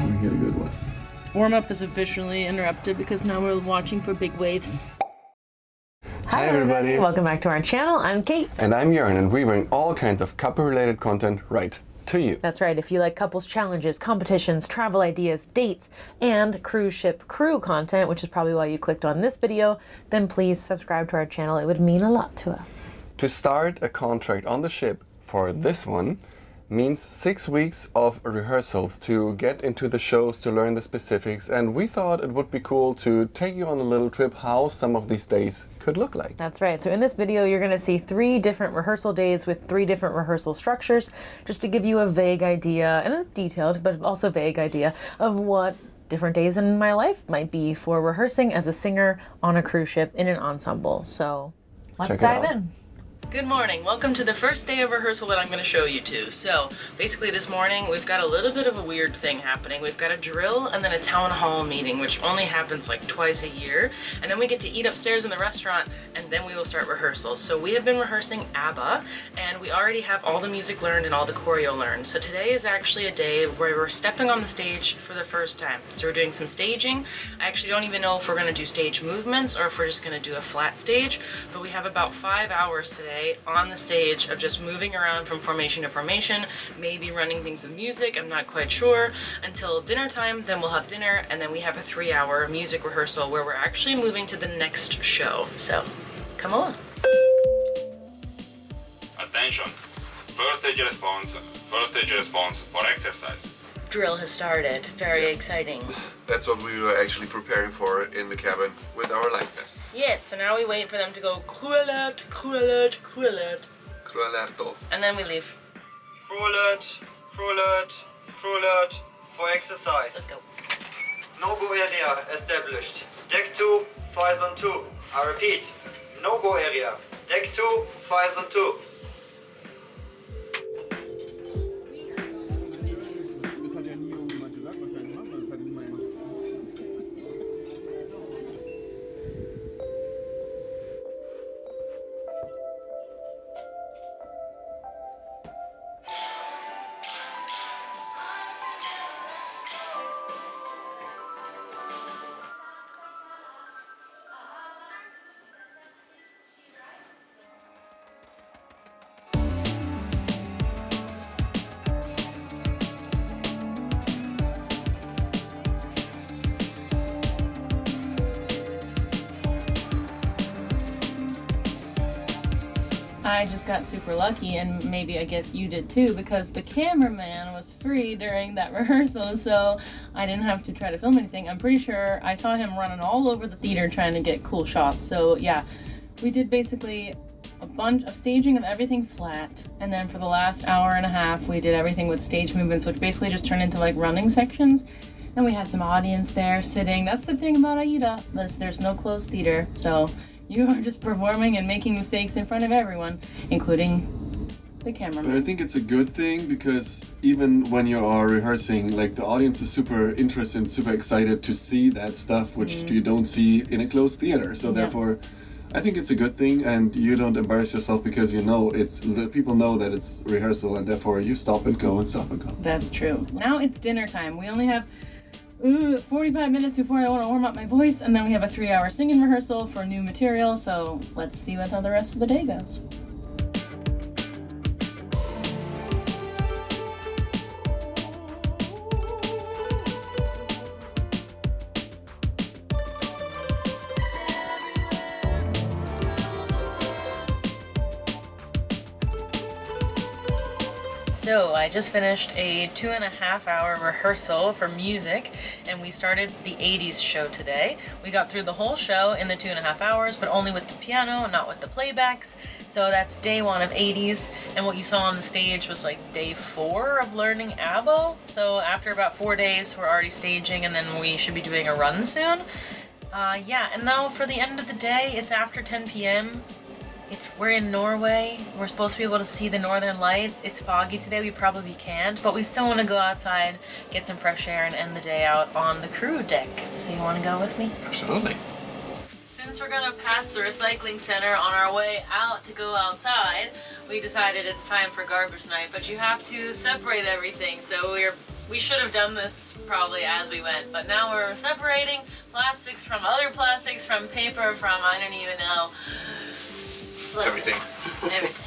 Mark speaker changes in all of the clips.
Speaker 1: We hit a good one.
Speaker 2: Warm-up is officially interrupted because now we're watching for big waves.
Speaker 1: Hi everybody!
Speaker 3: Welcome back to our channel. I'm Kate.
Speaker 1: And I'm Jörn, and we bring all kinds of couple-related content right to you.
Speaker 3: That's right. If you like couples challenges, competitions, travel ideas, dates, and cruise ship crew content, which is probably why you clicked on this video, then please subscribe to our channel. It would mean a lot to us.
Speaker 1: To start a contract on the ship for this one means 6 weeks of rehearsals to get into the shows, to learn the specifics, and we thought it would be cool to take you on a little trip how some of these days could look like.
Speaker 3: That's right. So in this video, you're going to see 3 different rehearsal days with 3 different rehearsal structures, just to give you a vague idea, and a detailed, but also vague idea, of what different days in my life might be for rehearsing as a singer on a cruise ship in an ensemble. So let's dive in.
Speaker 2: Good morning. Welcome to the first day of rehearsal that I'm going to show you to. So basically this morning we've got a little bit of a weird thing happening. We've got a drill and then a town hall meeting, which only happens like twice a year. And then we get to eat upstairs in the restaurant, and then we will start rehearsals. So we have been rehearsing ABBA, and we already have all the music learned and all the choreo learned. So today is actually a day where we're stepping on the stage for the first time. So we're doing some staging. I actually don't even know if we're going to do stage movements or if we're just going to do a flat stage, but we have about 5 hours today on the stage of just moving around from formation to formation, maybe running things with music, I'm not quite sure, until dinner time. Then we'll have dinner, and then we have a 3-hour music rehearsal where we're actually moving to the next show. So come along.
Speaker 4: Attention! First stage response for exercise.
Speaker 2: Drill has started. Very exciting.
Speaker 1: That's what we were actually preparing for in the cabin with our life vests.
Speaker 2: Yes, so now we wait for them to go cruelet, cruelet, cruelet.
Speaker 1: Cruelerto.
Speaker 2: And then we leave.
Speaker 5: Cruelet, cruelet, cruelet for exercise.
Speaker 2: Let's go.
Speaker 5: No-go area established. Deck 2, fires on 2. I repeat, no-go area. Deck 2, fires on 2.
Speaker 2: I just got super lucky, and maybe I guess you did too, because the cameraman was free during that rehearsal, so I didn't have to try to film anything. I'm pretty sure I saw him running all over the theater trying to get cool shots. So yeah, we did basically a bunch of staging of everything flat, and then for the last hour and a half we did everything with stage movements, which basically just turned into like running sections, and we had some audience there sitting. That's the thing about AIDA, there's no closed theater, so you are just performing and making mistakes in front of everyone, including the cameraman.
Speaker 1: But I think it's a good thing, because even when you are rehearsing, like, the audience is super interested and super excited to see that stuff, which you don't see in a closed theater. So therefore, I think it's a good thing, and you don't embarrass yourself because you know the people know that it's rehearsal, and therefore you stop and go and stop and go.
Speaker 2: That's true. Now it's dinner time. We only have 45 minutes before I want to warm up my voice, and then we have a 3-hour singing rehearsal for new material, so let's see how the rest of the day goes. So I just finished a 2.5-hour rehearsal for music, and we started the 80s show today. We got through the whole show in the 2.5 hours, but only with the piano, not with the playbacks. So that's day 1 of 80s, and what you saw on the stage was like day 4 of learning ABBA. So after about 4 days, we're already staging, and then we should be doing a run soon. Yeah, and now for the end of the day, it's after 10 p.m. We're in Norway. We're supposed to be able to see the northern lights. It's foggy today, we probably can't, but we still want to go outside, get some fresh air, and end the day out on the crew deck. So you want to go with me?
Speaker 1: Absolutely.
Speaker 2: Since we're gonna pass the recycling center on our way out to go outside, we decided it's time for garbage night, but you have to separate everything. So we're We should have done this probably as we went, but now we're separating plastics from other plastics, from paper, from I don't even know.
Speaker 4: Everything.
Speaker 2: Everything.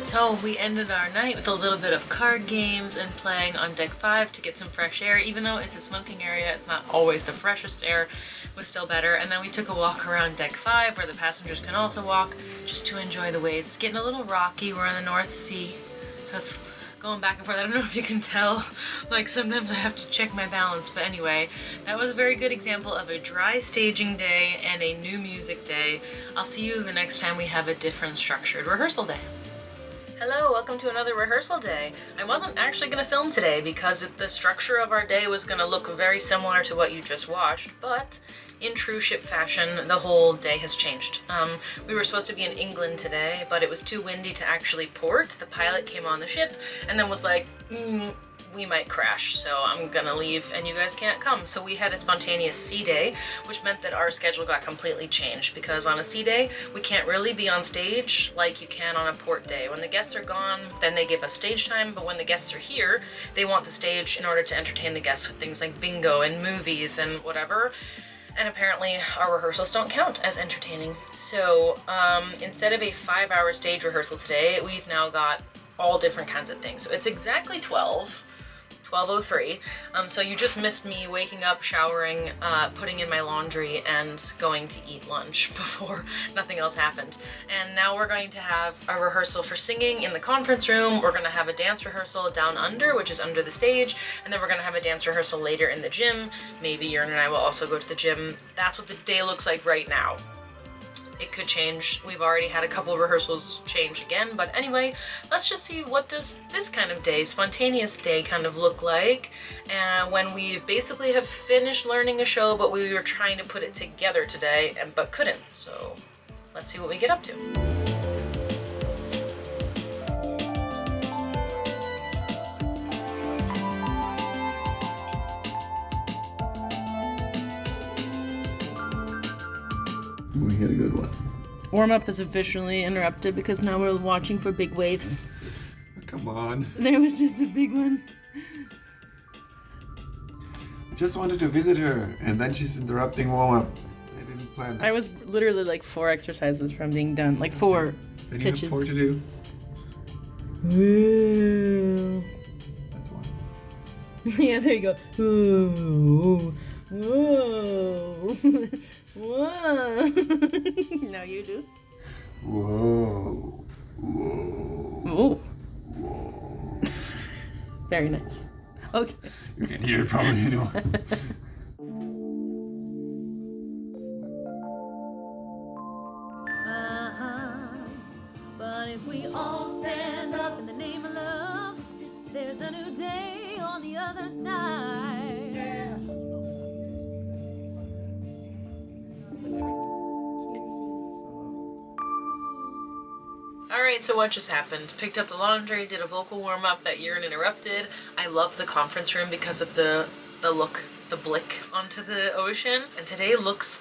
Speaker 2: So we ended our night with a little bit of card games and playing on deck 5 to get some fresh air. Even though it's a smoking area, it's not always the freshest air, it was still better. And then we took a walk around deck 5 where the passengers can also walk just to enjoy the waves. It's getting a little rocky, we're on the North Sea, so it's going back and forth. I don't know if you can tell, like sometimes I have to check my balance, but anyway, that was a very good example of a dry staging day and a new music day. I'll see you the next time we have a different structured rehearsal day. Hello, welcome to another rehearsal day. I wasn't actually going to film today because the structure of our day was going to look very similar to what you just watched, but in true ship fashion, the whole day has changed. We were supposed to be in England today, but it was too windy to actually port. The pilot came on the ship and then was like, we might crash, so I'm gonna leave and you guys can't come. So we had a spontaneous sea day, which meant that our schedule got completely changed because on a sea day, we can't really be on stage like you can on a port day. When the guests are gone, then they give us stage time, but when the guests are here, they want the stage in order to entertain the guests with things like bingo and movies and whatever. And apparently our rehearsals don't count as entertaining. So instead of a 5-hour stage rehearsal today, we've now got all different kinds of things. So it's exactly 12:03. So you just missed me waking up, showering, putting in my laundry, and going to eat lunch before nothing else happened. And now we're going to have a rehearsal for singing in the conference room. We're going to have a dance rehearsal down under, which is under the stage, and then we're going to have a dance rehearsal later in the gym. Maybe Jörn and I will also go to the gym. That's what the day looks like right now. It could change. We've already had a couple rehearsals change again, but anyway, let's just see what does this kind of day, spontaneous day, kind of look like when we basically have finished learning a show, but we were trying to put it together today, but couldn't. So let's see what we get up to.
Speaker 1: We had a good one.
Speaker 2: Warm-up is officially interrupted because now we're watching for big waves.
Speaker 1: Come on.
Speaker 2: There was just a big one.
Speaker 1: I just wanted to visit her, and then she's interrupting warm-up. I didn't plan that.
Speaker 2: I was literally like 4 exercises from being done, like 4
Speaker 1: Then you
Speaker 2: pitches.
Speaker 1: have 4 to do.
Speaker 2: Ooh.
Speaker 1: That's one.
Speaker 2: Yeah, there you go. Ooh. Whoa. Whoa. Now you do.
Speaker 1: Whoa. Whoa.
Speaker 2: Ooh.
Speaker 1: Whoa.
Speaker 2: Very nice. Okay.
Speaker 1: You can hear it probably, you know.
Speaker 3: But if we all stand up in the name of love, there's a new day on the other side. Yeah.
Speaker 2: Alright, so what just happened? Picked up the laundry, did a vocal warm-up that Jörn interrupted. I love the conference room because of the blick onto the ocean. And today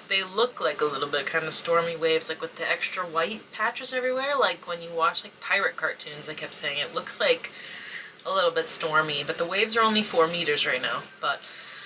Speaker 2: they look like a little bit kind of stormy waves, like with the extra white patches everywhere, like when you watch like pirate cartoons. I kept saying it looks like a little bit stormy, but the waves are only 4 meters right now. But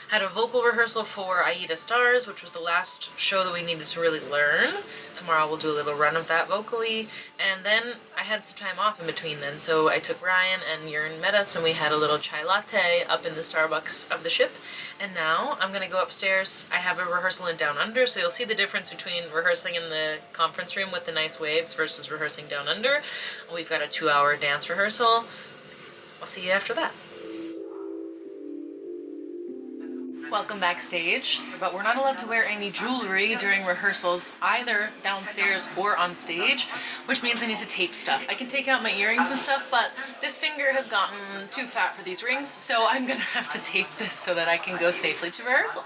Speaker 2: Had a vocal rehearsal for Aida Stars, which was the last show that we needed to really learn. Tomorrow we'll do a little run of that vocally, and then I had some time off in between then, so I took Ryan and Jörn met us and we had a little chai latte up in the Starbucks of the ship, and now I'm gonna go upstairs. I have a rehearsal in Down Under, so you'll see the difference between rehearsing in the conference room with the nice waves versus rehearsing down under. We've got a 2-hour dance rehearsal. I'll see you after that. Welcome backstage, but we're not allowed to wear any jewelry during rehearsals, either downstairs or on stage, which means I need to tape stuff. I can take out my earrings and stuff, but this finger has gotten too fat for these rings, so I'm gonna have to tape this so that I can go safely to rehearsal.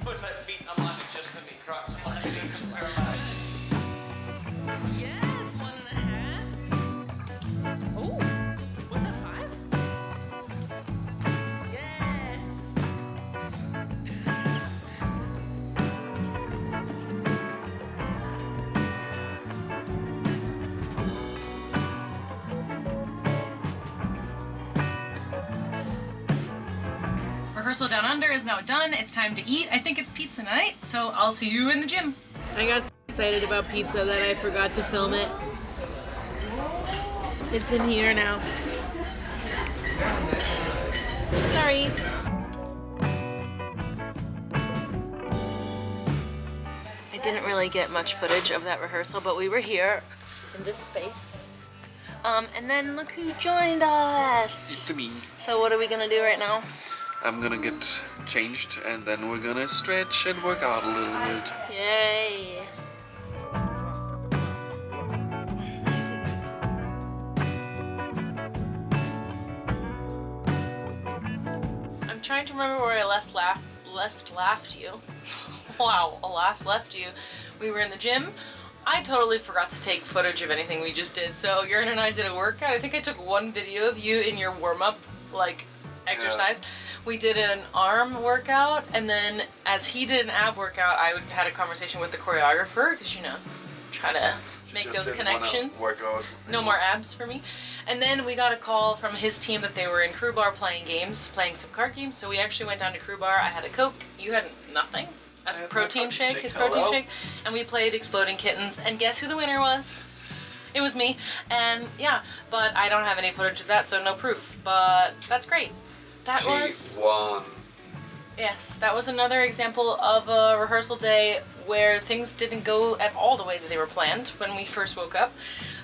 Speaker 4: What's that feet? I'm like adjusting me crotch. I'm like,
Speaker 2: Yes, 1.5. Oh, was that 5? Yes. Rehearsal Down Under is now done. It's time to eat. I think it's pizza night, so I'll see you in the gym. I got so excited about pizza that I forgot to film it. It's in here now. Sorry. I didn't really get much footage of that rehearsal, but we were here in this space. And then look who joined us.
Speaker 4: it's me.
Speaker 2: So what are we gonna do right now?
Speaker 4: I'm gonna get changed and then we're gonna stretch and work out a little bit.
Speaker 2: Yay. I'm trying to remember where I last left you. Wow, last left you. We were in the gym. I totally forgot to take footage of anything we just did. So Jörn and I did a workout. I think I took one video of you in your warm-up, like, exercise. Yeah. We did an arm workout, and then as he did an ab workout, I had a conversation with the choreographer, because, you know, try to make those connections. No more abs for me. And then we got a call from his team that they were in Crew Bar playing games, playing some card games, so we actually went down to Crew Bar. I had a Coke, you had nothing. A protein shake, his protein shake, and we played Exploding Kittens, and guess who the winner was? It was me, and yeah, but I don't have any footage of that, so no proof, but that's great. That was
Speaker 4: won.
Speaker 2: Yes, that was another example of a rehearsal day where things didn't go at all the way that they were planned when we first woke up.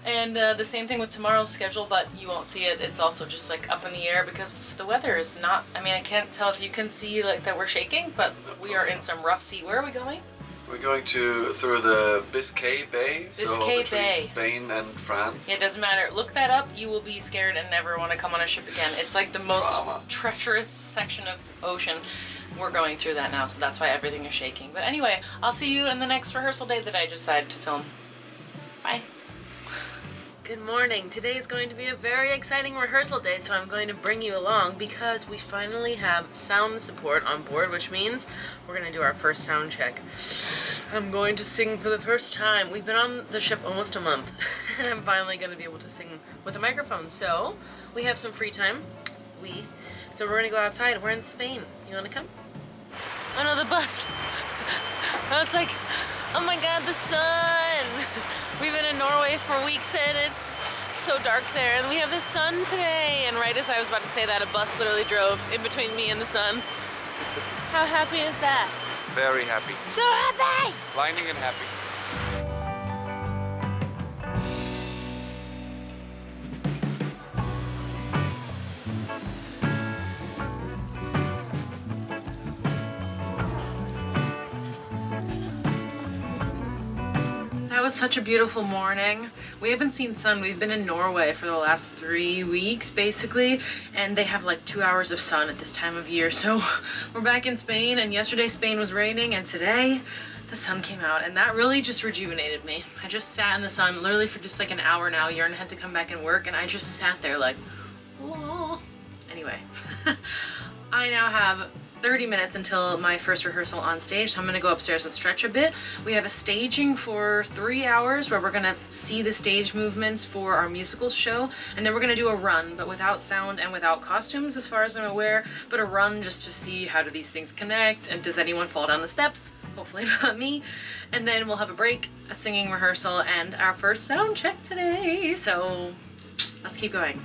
Speaker 2: And the same thing with tomorrow's schedule, but you won't see it. It's also just like up in the air because the weather is not, I mean, I can't tell if you can see like that we're shaking, but we are in some rough sea. Where are we going?
Speaker 4: We're going through the Biscay Bay, so between Spain and France.
Speaker 2: It doesn't matter. Look that up. You will be scared and never want to come on a ship again. It's like the most treacherous section of ocean. We're going through that now, so that's why everything is shaking. But anyway, I'll see you in the next rehearsal day that I decide to film. Bye. Good morning. Today is going to be a very exciting rehearsal day, so I'm going to bring you along because we finally have sound support on board, which means we're going to do our first sound check. I'm going to sing for the first time. We've been on the ship almost a month, and I'm finally going to be able to sing with a microphone. So we have some free time. So we're going to go outside. We're in Spain. You want to come? Oh no, the bus. I was like, oh my god, the sun. We've been in Norway for weeks and it's so dark there, and we have the sun today. And right as I was about to say that, a bus literally drove in between me and the sun. How happy is that?
Speaker 4: Very happy.
Speaker 2: So happy!
Speaker 4: Blinding and happy.
Speaker 2: That was such a beautiful morning. We haven't seen sun. We've been in Norway for the last 3 weeks, basically, and they have like 2 hours of sun at this time of year. So we're back in Spain, and yesterday Spain was raining, and today the sun came out, and that really just rejuvenated me. I just sat in the sun literally for just like an hour now. Jörn had to come back and work, and I just sat there like, whoa. Anyway, I now have 30 minutes until my first rehearsal on stage, so I'm gonna go upstairs and stretch a bit. We have a staging for 3 hours where we're gonna see the stage movements for our musical show, and then we're gonna do a run, but without sound and without costumes as far as I'm aware, but a run just to see how do these things connect, and does anyone fall down the steps? Hopefully not me. And then we'll have a break, a singing rehearsal, and our first sound check today. So let's keep going.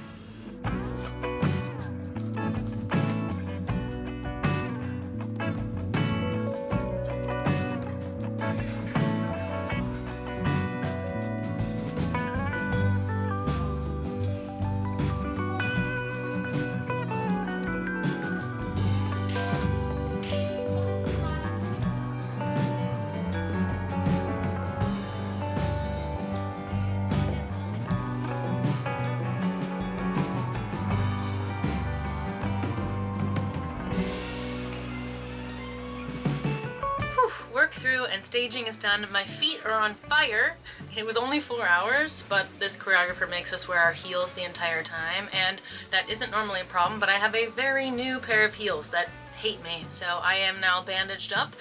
Speaker 2: Work through and staging is done. My feet are on fire. It was only 4 hours, but this choreographer makes us wear our heels the entire time, and that isn't normally a problem, but I have a very new pair of heels that hate me. So I am now bandaged up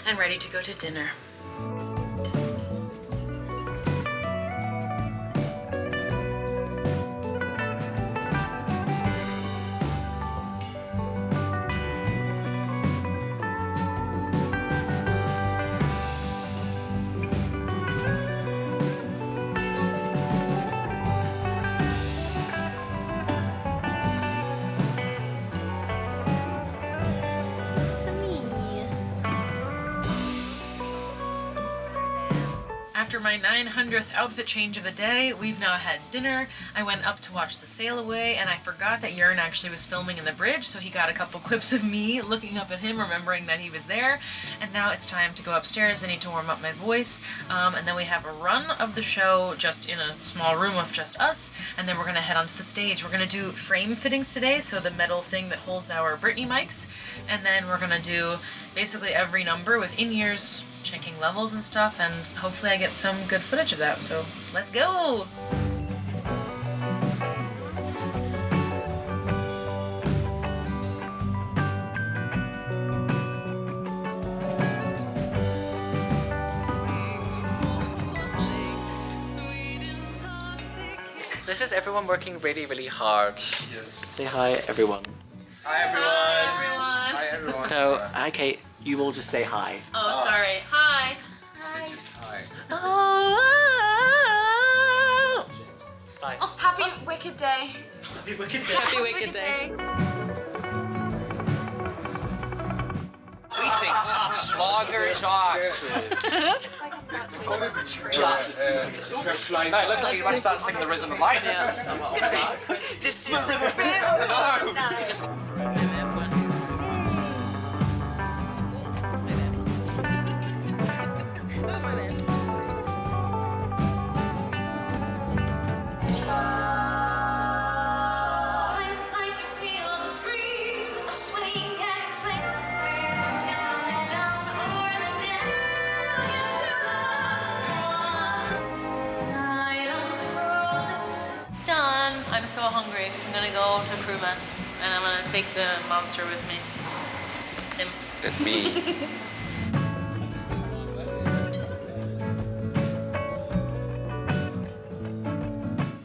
Speaker 2: and ready to go to dinner. After my 900th outfit change of the day, we've now had dinner. I went up to watch the sail away, and I forgot that Jörn actually was filming in the bridge, so he got a couple clips of me looking up at him, remembering that he was there. And now it's time to go upstairs. I need to warm up my voice. And then we have a run of the show just in a small room of just us, and then we're gonna head onto the stage. We're gonna do frame fittings today, so the metal thing that holds our Britney mics, and then we're gonna do basically every number with in-ears, checking levels and stuff, and hopefully I get some good footage of that, so let's go!
Speaker 6: This is everyone working really, really hard.
Speaker 4: Yes.
Speaker 6: Say hi, everyone.
Speaker 4: Hi everyone.
Speaker 2: Hi everyone!
Speaker 4: Hi everyone.
Speaker 6: No, okay, you all just say hi.
Speaker 2: Oh, sorry. Hi!
Speaker 4: Say just hi.
Speaker 6: Oh, bye.
Speaker 7: Oh, happy Wicked Day.
Speaker 6: Happy Wicked Day.
Speaker 2: Happy Wicked Day.
Speaker 6: We think Schlager Josh.
Speaker 7: Looks like I'm about to be
Speaker 6: No, it looks like you're about to start singing the rhythm of life.
Speaker 7: This is the rhythm of night.
Speaker 2: Done. I'm so hungry. I'm gonna go to crew mess, and I'm gonna take the monster with me. Him.
Speaker 6: That's me.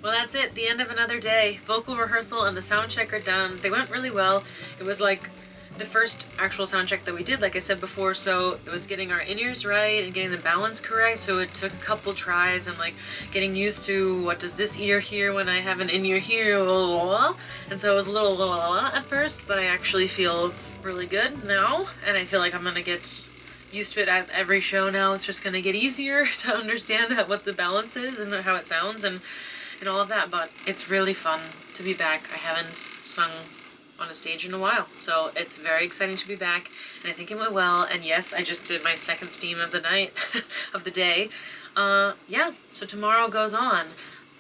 Speaker 2: Well, that's it. The end of another day. Vocal rehearsal and the sound check are done. They went really well. It was like the first actual sound check that we did, like I said before, so it was getting our in-ears right and getting the balance correct, so it took a couple tries and like getting used to what does this ear hear when I have an in-ear here, blah, blah, blah. And so it was a little blah, blah, blah at first, but I actually feel really good now, and I feel like I'm gonna get used to it at every show now. It's just gonna get easier to understand what the balance is and how it sounds and all of that, but it's really fun to be back. I haven't sung on a stage in a while, so it's very exciting to be back, and I think it went well. And yes, I just did my second steam of the night of the day. Yeah, so tomorrow goes on.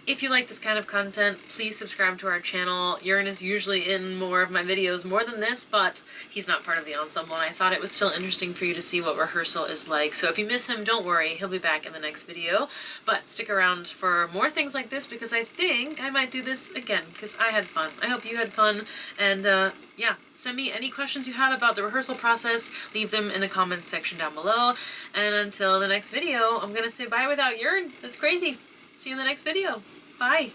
Speaker 3: If you like this kind of content, please subscribe to our channel. Jörn is usually in more of my videos, more than this, but he's not part of the ensemble, and I thought it was still interesting for you to see what rehearsal is like. So if you miss him, don't worry, he'll be back in the next video. But stick around for more things like this, because I think I might do this again, because I had fun. I hope you had fun, and yeah, send me any questions you have about the rehearsal process, leave them in the comments section down below. And until the next video, I'm gonna say bye without Jörn. That's crazy. See you in the next video. Bye.